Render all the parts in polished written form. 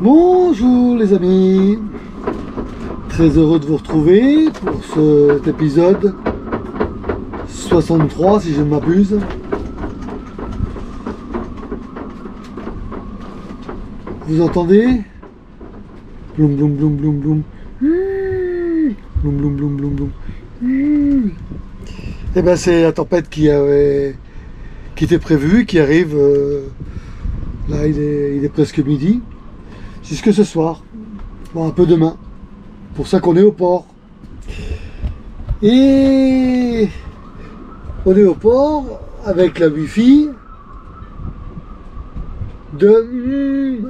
Bonjour les amis, très heureux de vous retrouver pour cet épisode 63 si je ne m'abuse. Vous entendez? Bloum bloum bloum bloum bloum. Bloum bloum bloum bloum bloum. Et ben c'est la tempête qui était prévue, qui arrive. Là il est presque midi. Jusque ce soir. Bon, un peu demain. Pour ça qu'on est au port. Et on est au port avec la Wi-Fi de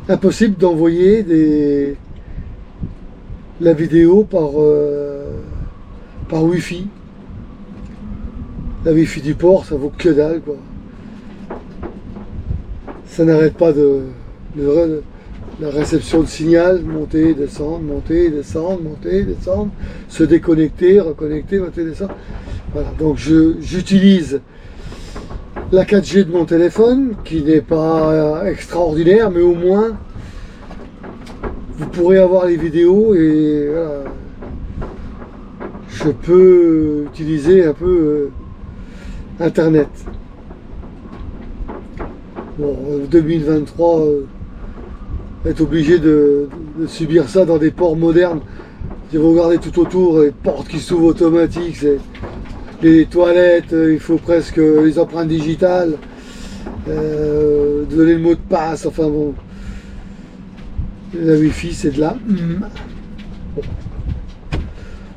impossible d'envoyer la vidéo par Wi-Fi. La Wi-Fi du port, ça vaut que dalle, quoi. Ça n'arrête pas la réception de signal, monter, descendre, monter, descendre, monter, descendre, se déconnecter, reconnecter, monter, descendre. Voilà, donc j'utilise la 4G de mon téléphone, qui n'est pas extraordinaire, mais au moins vous pourrez avoir les vidéos et voilà, je peux utiliser un peu Internet. Bon, 2023 est obligé de subir ça dans des ports modernes. Si vous regardez tout autour, les portes qui s'ouvrent automatiques, les toilettes, il faut presque les empreintes digitales, donner le mot de passe, enfin bon. La Wi-Fi, c'est de là. Bon.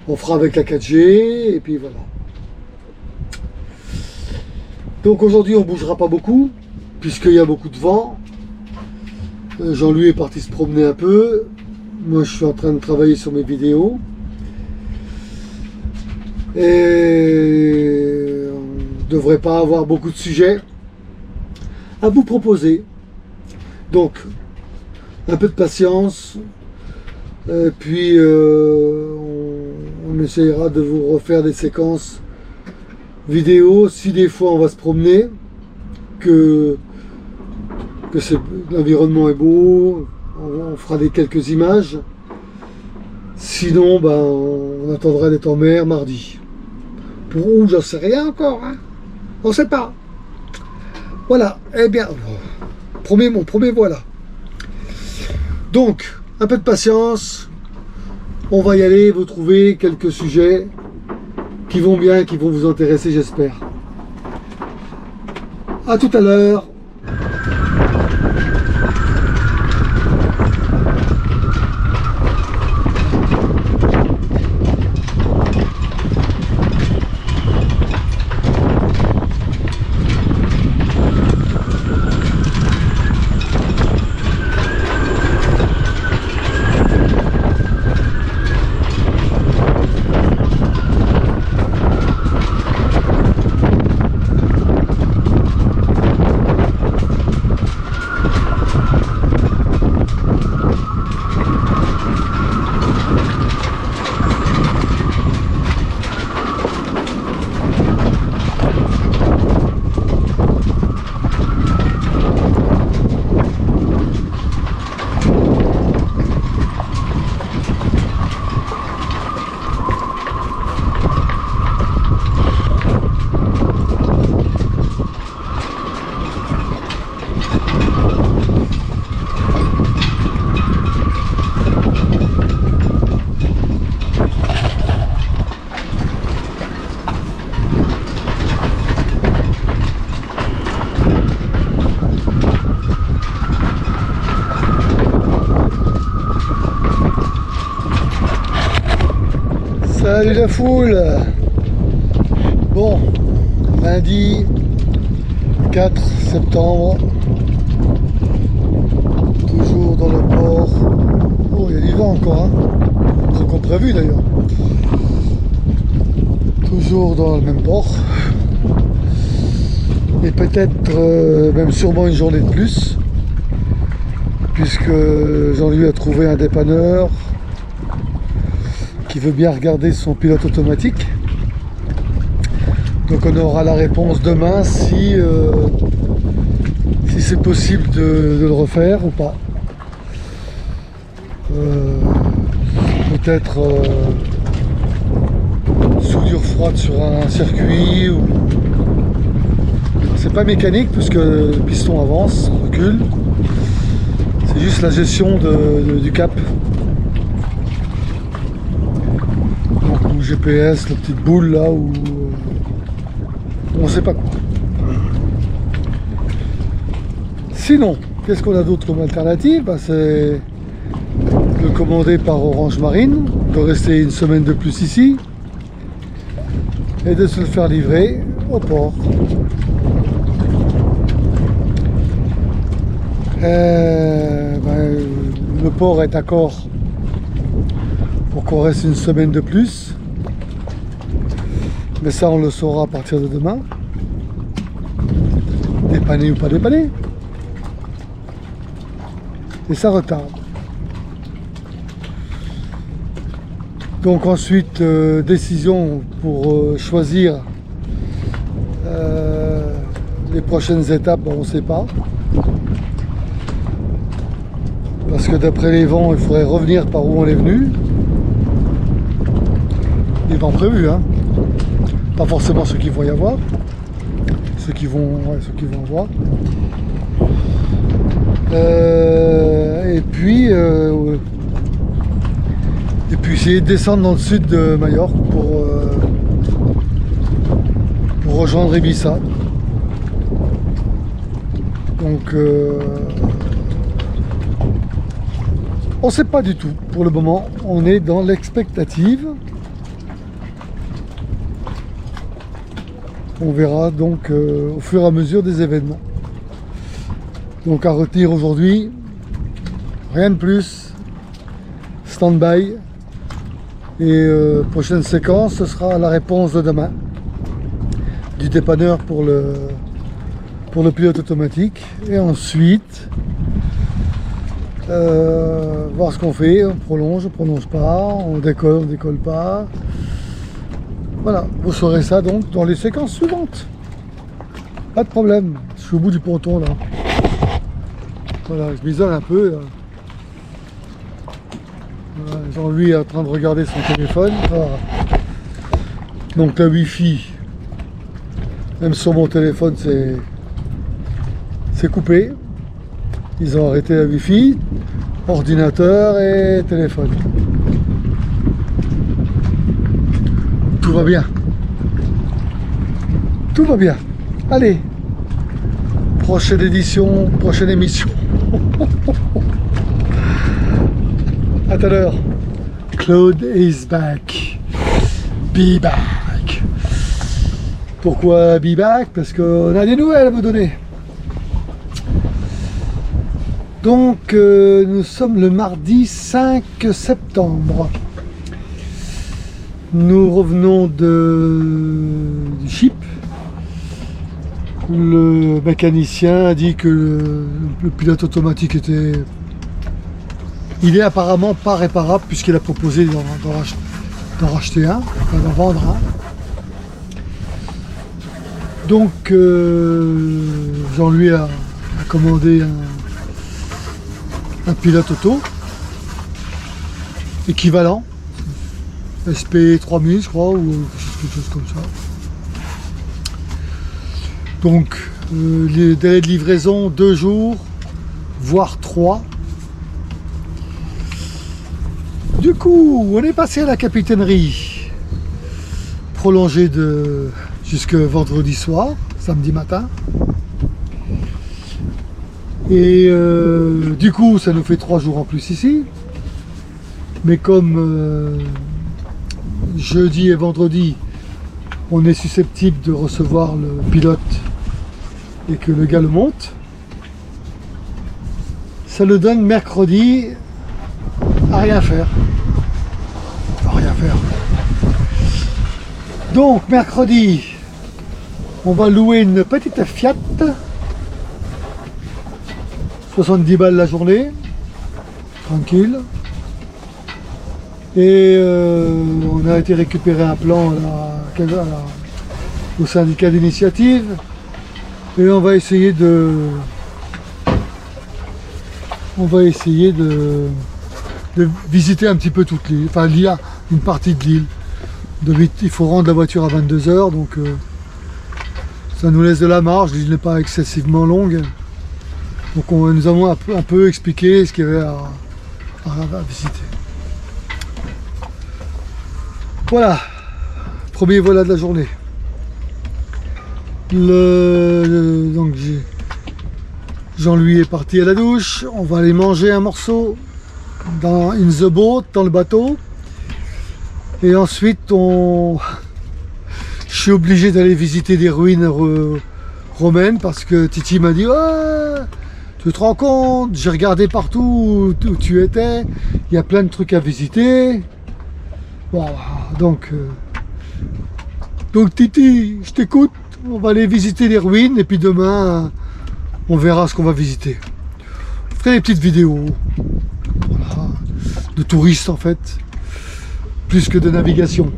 On fera avec la 4G, et puis voilà. Donc aujourd'hui, on ne bougera pas beaucoup, puisqu'il y a beaucoup de vent. Jean-Louis est parti se promener un peu. Moi, je suis en train de travailler sur mes vidéos. Et on ne devrait pas avoir beaucoup de sujets à vous proposer. Donc, un peu de patience. Puis, on essayera de vous refaire des séquences vidéo. Si des fois, on va se promener, que l'environnement est beau, on fera quelques images. Sinon, ben, on attendra d'être en mer mardi. Pour où, j'en sais rien encore. Hein, on ne sait pas. Voilà. Eh bien, mon premier voilà. Donc, un peu de patience. On va y aller, vous trouver quelques sujets qui vont bien, qui vont vous intéresser, j'espère. À tout à l'heure. Salut la foule. Bon, lundi 4 septembre, toujours dans le port. Oh, il y a du vent encore, hein. C'est comme prévu d'ailleurs. Toujours dans le même port. Et peut-être même sûrement une journée de plus, puisque Jean-Louis a trouvé un dépanneur qui veut bien regarder son pilote automatique. Donc on aura la réponse demain si c'est possible de le refaire ou pas. Peut-être soudure froide sur un circuit ou... C'est pas mécanique puisque le piston avance, recule. C'est juste la gestion du cap. Donc le GPS, la petite boule là où on sait pas quoi. Sinon, qu'est-ce qu'on a d'autre comme alternative? C'est de le commander par Orange Marine, de rester une semaine de plus ici et de se le faire livrer au port. Le port est d'accord pour qu'on reste une semaine de plus, mais ça on le saura à partir de demain. Dépanné ou pas dépanné, et ça retarde. Donc ensuite décision pour choisir les prochaines étapes, on ne sait pas. Parce que d'après les vents, il faudrait revenir par où on est venu. Les vents prévus, hein. Pas forcément ceux qui vont y avoir. Ceux qui vont avoir. Et puis essayer de descendre dans le sud de Majorque pour rejoindre Ibiza. Donc on ne sait pas du tout pour le moment, on est dans l'expectative. On verra donc au fur et à mesure des événements. Donc à retenir aujourd'hui, rien de plus, stand-by. Et prochaine séquence, ce sera la réponse de demain du dépanneur pour le pilote automatique. Et ensuite, voir ce qu'on fait, on prolonge pas, on décolle pas. Voilà, vous saurez ça donc dans les séquences suivantes. Pas de problème, je suis au bout du ponton là. Voilà, je m'isole un peu là. Voilà, Jean-Louis est en train de regarder son téléphone. Voilà. Donc la Wi-Fi, même sur mon téléphone c'est coupé. Ils ont arrêté la Wi-Fi, ordinateur et téléphone. Tout va bien. Tout va bien. Allez. Prochaine édition, prochaine émission. À tout à l'heure. Claude is back. Be back. Pourquoi be back? Parce qu'on a des nouvelles à vous donner. Donc nous sommes le mardi 5 septembre. Nous revenons du chip. Le mécanicien a dit que le pilote automatique était... Il est apparemment pas réparable puisqu'il a proposé d'en racheter un, enfin d'en vendre un. Donc Jean-Louis a commandé un pilote auto équivalent. SP3000 je crois, ou quelque chose comme ça. Donc les délais de livraison 2 jours, voire 3. Du coup, on est passé à la capitainerie, prolongée jusque vendredi soir, samedi matin. Et du coup, ça nous fait 3 jours en plus ici. Mais comme jeudi et vendredi, on est susceptible de recevoir le pilote et que le gars le monte, ça le donne mercredi à rien faire. À rien faire. Donc mercredi, on va louer une petite Fiat, 70 balles la journée, tranquille. Et on a été récupérer un plan au syndicat d'initiative et on va essayer de on va essayer de visiter un petit peu toute l'île, enfin l'île, une partie de l'île. Il faut rendre la voiture à 22 h, donc ça nous laisse de la marge, l'île n'est pas excessivement longue. Donc nous avons un peu expliqué ce qu'il y avait à visiter. Voilà, premier voilà de la journée. Donc Jean-Louis est parti à la douche, on va aller manger un morceau in the boat, dans le bateau. Et ensuite, je suis obligé d'aller visiter des ruines romaines parce que Titi m'a dit oh, tu te rends compte, j'ai regardé partout où tu étais, il y a plein de trucs à visiter. Voilà, donc Titi, je t'écoute, on va aller visiter les ruines et puis demain, on verra ce qu'on va visiter. Je ferai des petites vidéos, voilà, de touristes en fait, plus que de navigation.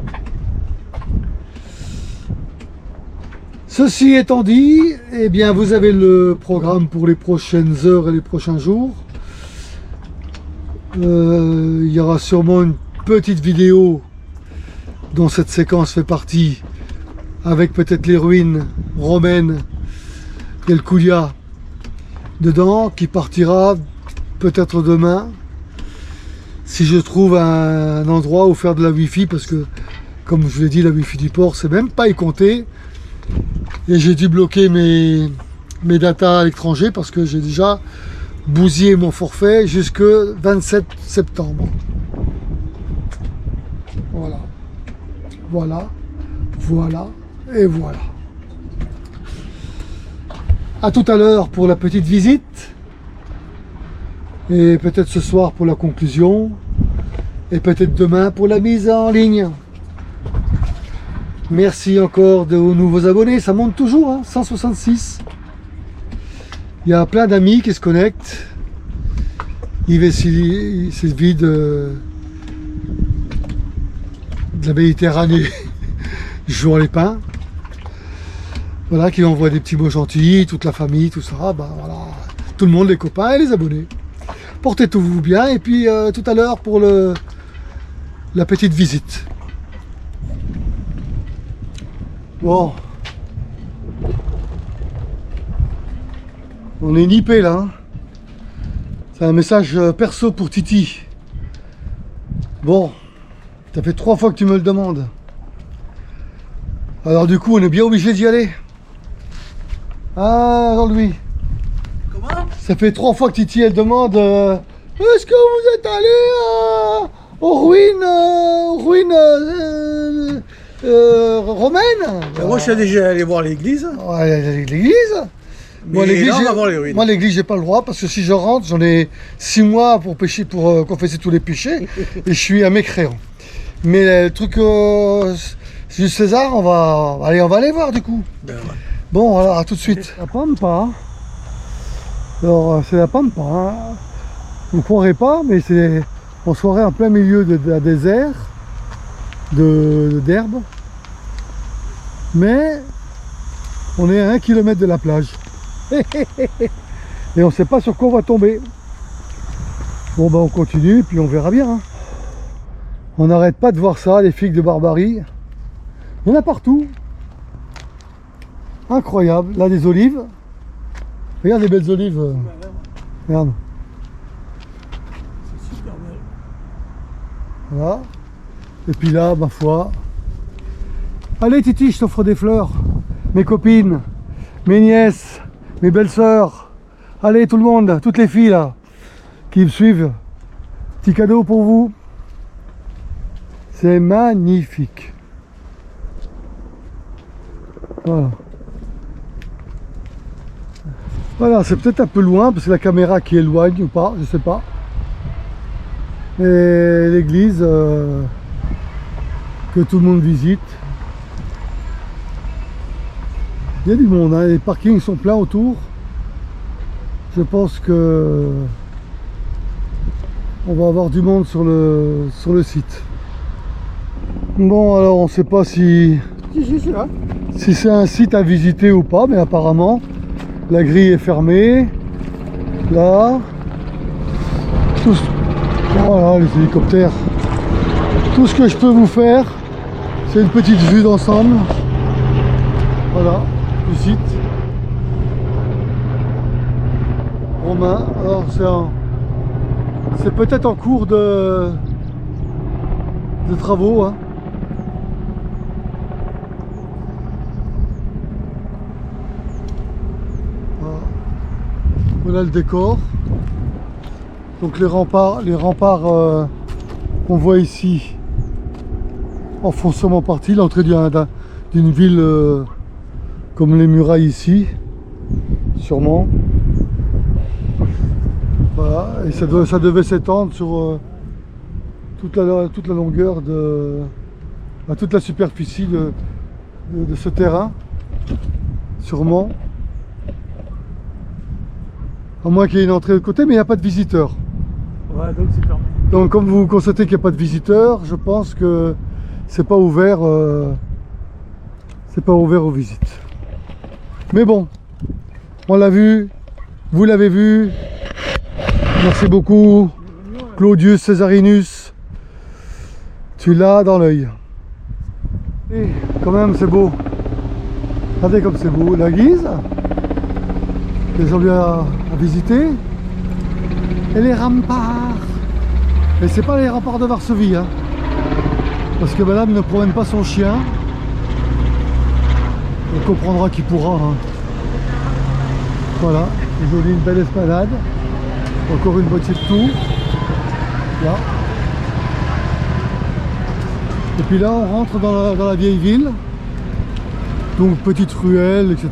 Ceci étant dit, eh bien vous avez le programme pour les prochaines heures et les prochains jours. Il y aura sûrement une petite vidéo dont cette séquence fait partie, avec peut-être les ruines romaines et le Koulia dedans, qui partira peut-être demain, si je trouve un endroit où faire de la wifi, parce que comme je vous l'ai dit, la wifi du port c'est même pas y compter, et j'ai dû bloquer mes datas à l'étranger parce que j'ai déjà bousillé mon forfait jusque 27 septembre. Voilà, voilà, voilà et voilà. À tout à l'heure pour la petite visite, et peut-être ce soir pour la conclusion, et peut-être demain pour la mise en ligne. Merci encore aux nouveaux abonnés, ça monte toujours, hein, 166. Il y a plein d'amis qui se connectent. Yves et Sylvie de la Méditerranée, Jour les Pins. Voilà, qui envoient des petits mots gentils, toute la famille, tout ça. Ben voilà, tout le monde, les copains et les abonnés. Portez-vous bien, et puis tout à l'heure pour la petite visite. Bon, on est nippé là, hein. C'est un message perso pour Titi. Bon, ça fait 3 fois que tu me le demandes. Alors du coup, on est bien obligé d'y aller. Ah, Jean-Louis. Comment? Ça fait 3 fois que Titi elle demande est-ce que vous êtes allé aux ruines romaines? Moi, je suis déjà allé voir l'église. Ouais, l'église. Moi, l'église, j'ai pas le droit parce que si je rentre, j'en ai 6 mois pour pécher, pour confesser tous les péchés, et je suis un mécréant. Mais le truc du César, on va aller voir du coup. Ben, ouais. Bon, alors à tout de suite. La Pampa. Alors, c'est la Pampa. Hein. Vous ne croirez pas, mais on serait en plein milieu d'un désert d'herbe. Mais on est à 1 km de la plage. Et on ne sait pas sur quoi on va tomber. Bon, ben on continue, puis on verra bien. Hein. On n'arrête pas de voir ça, les figues de Barbarie. Il y en a partout. Incroyable. Là, des olives. Regarde les belles olives. Regarde. C'est super belle. Voilà. Et puis là, ma foi. Allez Titi, je t'offre des fleurs. Mes copines, mes nièces, mes belles-sœurs. Allez tout le monde, toutes les filles là, qui me suivent. Petit cadeau pour vous. C'est magnifique. Voilà. Voilà, c'est peut-être un peu loin parce que la caméra qui éloigne ou pas, je sais pas. Et l'église que tout le monde visite. Il y a du monde, hein. Les parkings sont pleins autour. Je pense que on va avoir du monde sur le site. Bon, alors on ne sait pas si c'est un site à visiter ou pas, mais apparemment la grille est fermée. Là, Tout ce... Voilà les hélicoptères. Tout ce que je peux vous faire, c'est une petite vue d'ensemble. Voilà, du site. Romain, alors c'est peut-être en cours de travaux. Hein. Voilà. Voilà le décor. Donc les remparts qu'on voit ici en font sûrement partie, l'entrée d'une ville comme les murailles ici, sûrement. Voilà, et ça devait s'étendre sur toute la longueur toute la superficie de ce terrain, sûrement. À moins qu'il y ait une entrée de côté, mais il n'y a pas de visiteurs. Ouais, donc c'est fermé. Donc comme vous constatez qu'il n'y a pas de visiteurs, je pense que c'est pas ouvert aux visites. Mais bon, on l'a vu, vous l'avez vu. Merci beaucoup, Claudius Césarinus. Tu l'as dans l'œil. Et quand même, c'est beau. Regardez comme c'est beau. La Guise, les endroits à visiter. Et les remparts. Et c'est pas les remparts de Varsovie, hein. Parce que madame ne promène pas son chien. On comprendra qui pourra. Hein. Voilà, une belle esplanade. Encore une moitié de tour. Là. Et puis là, on rentre dans la vieille ville. Donc, petite ruelle, etc.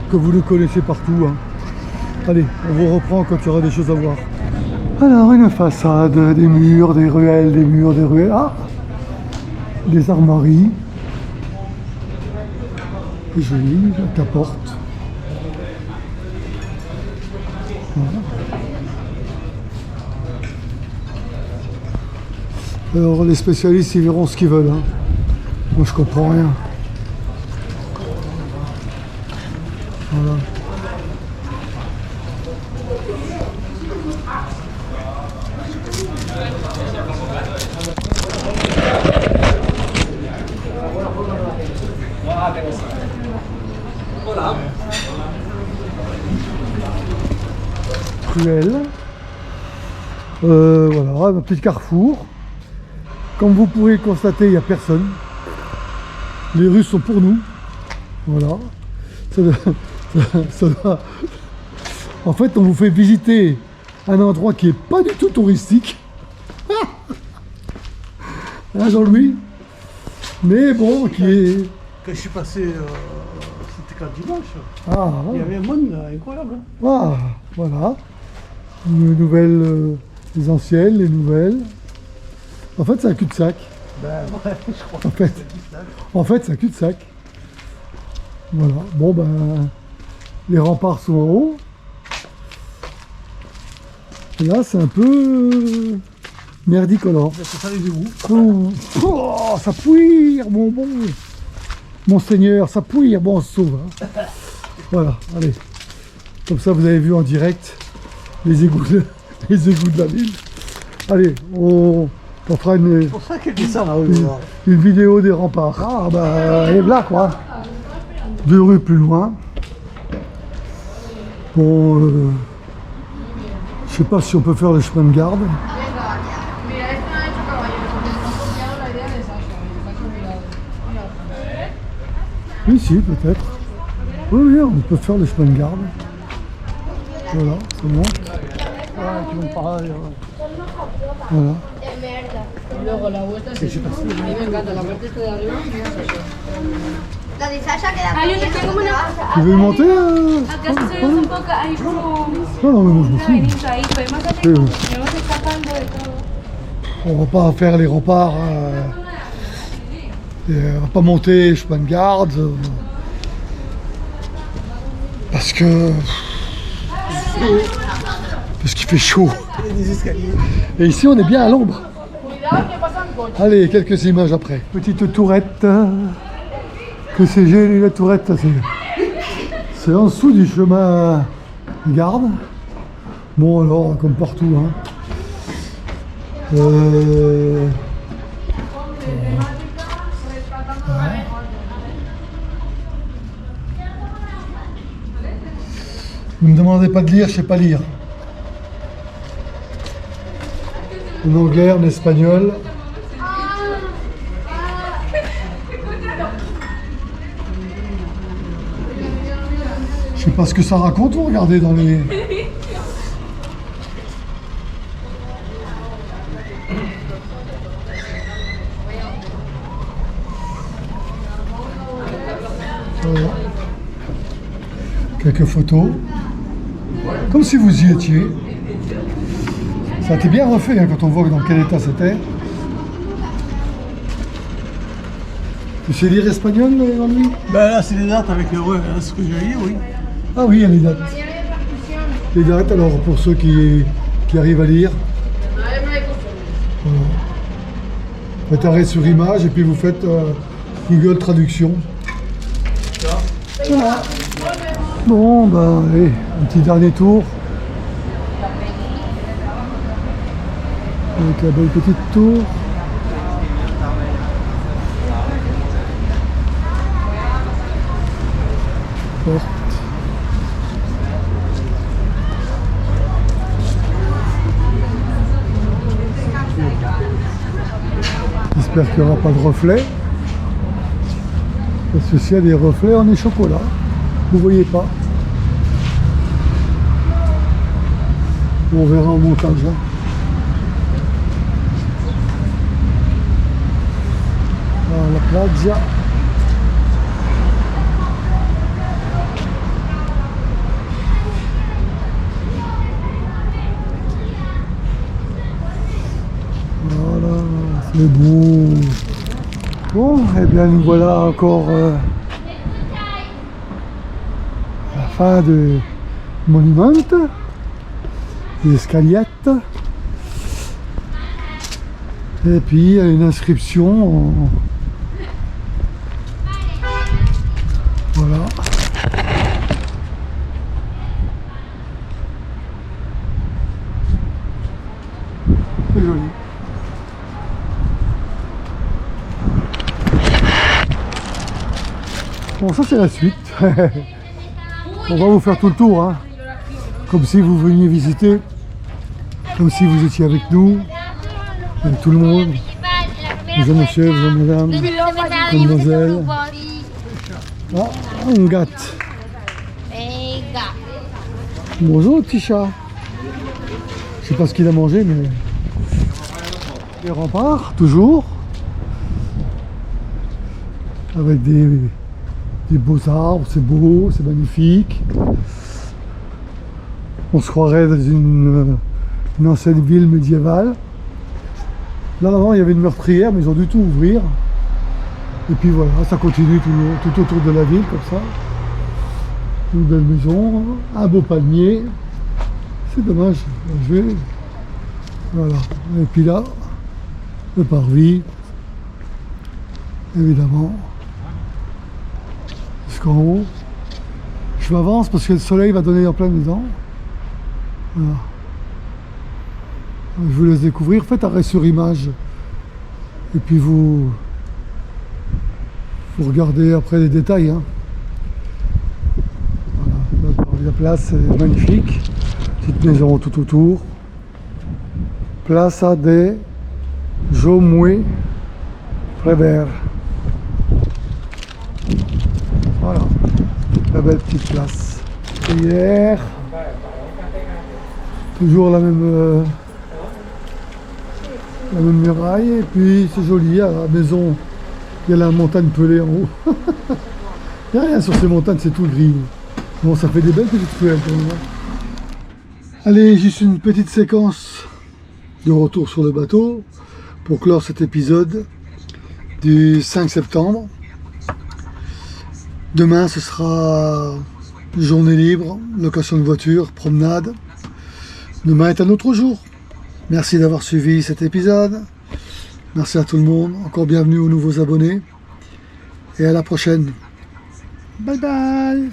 Que vous nous connaissez partout. Hein. Allez, on vous reprend quand il y aura des choses à voir. Alors, une façade, des murs, des ruelles, des murs, des ruelles. Ah, des armoiries. C'est joli, la porte. Voilà. Alors les spécialistes ils verront ce qu'ils veulent. Hein. Moi je comprends rien. Voilà. Cruel. Voilà, un petit carrefour. Comme vous pourrez le constater, il n'y a personne. Les rues sont pour nous. Voilà. En fait, on vous fait visiter un endroit qui n'est pas du tout touristique. Hein, Jean-Louis? Mais bon, qui est... Quand je suis passé, c'était quand dimanche. Ah, il y avait un monde incroyable. Ah, voilà. Les nouvelles, les anciennes, les nouvelles. En fait, c'est un cul-de-sac. Ben ouais, je crois. En fait, c'est un cul-de-sac. Voilà. Bon, ben, les remparts sont en haut. Et là, c'est un peu merdicolore. C'est ça les égouts. Oh, ça pouire, bon. Monseigneur, ça pouire, bon, on se sauve. Hein. Voilà, allez. Comme ça, vous avez vu en direct les égouts de la ville. Allez, on fera une vidéo des remparts. Ah, bah, et là, quoi. 2 rues plus loin. Bon, je sais pas si on peut faire le chemin de garde. Oui, si, peut-être. Oui, on peut faire le chemin de garde. Voilà, c'est bon. Voilà. Tu veux monter Non, mais moi je me fous. On va pas faire les remparts. On va pas monter chemin de garde. Parce qu'il fait chaud. Et ici on est bien à l'ombre. Allez, quelques images après. Petite tourette. Que c'est joli la tourette. C'est en dessous du chemin de garde. Bon alors, comme partout. Hein. Ne me demandez pas de lire, je sais pas lire. En anglais, en espagnol. Je sais pas ce que ça raconte, vous regardez dans les... Voilà. Quelques photos. Comme si vous y étiez. Ça a été bien refait hein, quand on voit dans quel état c'était. Tu sais lire espagnol, Jean-Louis? Ben là, c'est les dates avec ce que j'ai lu, oui. Ah oui, il y a les dates. Les dates, alors pour ceux qui arrivent à lire. Voilà. Faites arrêt sur image et puis vous faites Google Traduction. Voilà. Bon, ben allez, un petit dernier tour. Avec la belle petite tour. Porte. J'espère qu'il n'y aura pas de reflets. Parce que s'il y a des reflets, on est chocolat. Vous voyez pas. On verra en montage. Hein. La plage. Voilà, c'est beau. Bon, et bien nous voilà encore à la fin de monument, des escaliettes. Et puis il y a une inscription. Voilà. C'est joli. Bon, ça c'est la suite. On va vous faire tout le tour, hein. Comme si vous veniez visiter, comme si vous étiez avec nous, avec tout le monde. Bonjour monsieur, bonjour madame, mademoiselle. Ah, un gâte. Bonjour petit chat. Je sais pas ce qu'il a mangé, mais... Les remparts, toujours. Avec des beaux arbres, c'est beau, c'est magnifique. On se croirait dans une ancienne ville médiévale. Là avant il y avait une meurtrière, mais ils ont dû tout ouvrir. Et puis voilà, ça continue tout autour de la ville comme ça. Une belle maison, un beau palmier. C'est dommage, je vais... Voilà. Et puis là, le parvis, évidemment. Jusqu'en haut. Je m'avance parce que le soleil va donner en plein dedans. Voilà. Je vous laisse découvrir, faites arrêt sur image. Et puis vous regardez après les détails. Hein. Voilà. La place est magnifique. Petite maison tout autour. Plaza de Jaume Prévert. Voilà. La belle petite place. Hier, toujours la même muraille, et puis c'est joli, à la maison, il y a la montagne pelée en haut. Il n'y a rien sur ces montagnes, c'est tout gris. Bon, ça fait des belles petites ruelles quand même. Allez, juste une petite séquence de retour sur le bateau pour clore cet épisode du 5 septembre. Demain, ce sera journée libre, location de voiture, promenade. Demain est un autre jour. Merci d'avoir suivi cet épisode. Merci à tout le monde. Encore bienvenue aux nouveaux abonnés. Et à la prochaine. Bye bye.